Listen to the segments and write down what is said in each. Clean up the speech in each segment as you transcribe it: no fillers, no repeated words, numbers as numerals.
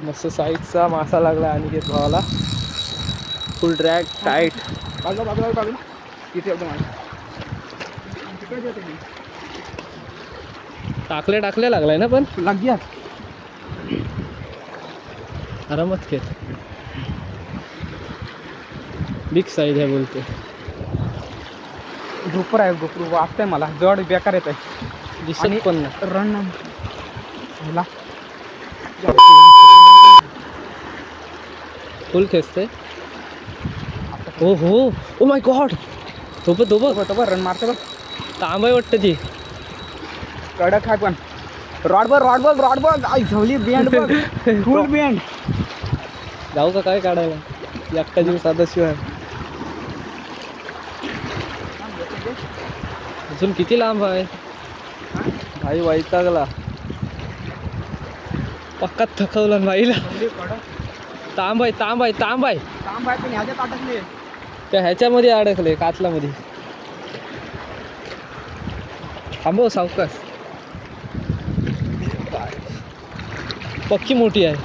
मस्त साईजचा मासा लागला आणि घेत भावाला. फुल ड्रॅग टाईट. टाकले लागलाय ना पण लाग गया. आरामात खेळ. बिग साईज आहे बोलते. ग्रुपर आहे ग्रुपर वाटतंय मला जड बेकार येत आहे. दिसत पण ना रन मला फुल खेचते. हो हो ओ माय गॉड. तो रन मारते बघ. तांब आहे वाटतं ती. कडक आहे पण रॉड बघ आई झवली बँड बघ. फुल बँड. जाऊ का काय काढायला एकटा जीव साधाशिवाय. अजून किती लांब आहे भाई. वैतागला पक्का थकवला बाईला. तांब आहे पण ह्याच्यात अटकले. त्या ह्याच्यामध्ये अडकले कातलामध्ये. थांबव सावकाश. पक्की मोठी आहे.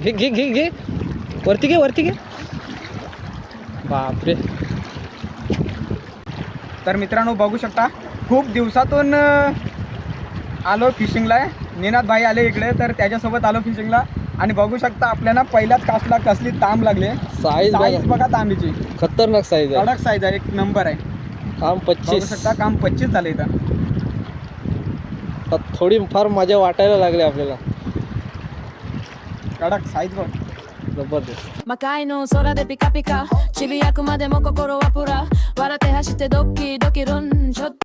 घे वरती घे. बापरे. तर मित्रांनो बघू शकता खूप दिवसातून आलो फिशिंगला. निनाद भाई आले इकडे तर त्याच्यासोबत आलो फिशिंगला. आणि बघू शकता आपल्याला पहिल्याच कास्टला कसली तांब लागले. साईज बघा तांबीची खतरनाक साईज आहे. कडक साईज आहे. एक नंबर आहे. काम 25. बघू शकता काम 25 झाले इथं. थोडी फार मजा वाटायला लागली आपल्याला. कडक साईज बघ. जबरदस्त. 魔界の空でピカピカ散りゆくまでも心はプラ笑って走ってドキドキルンちょっと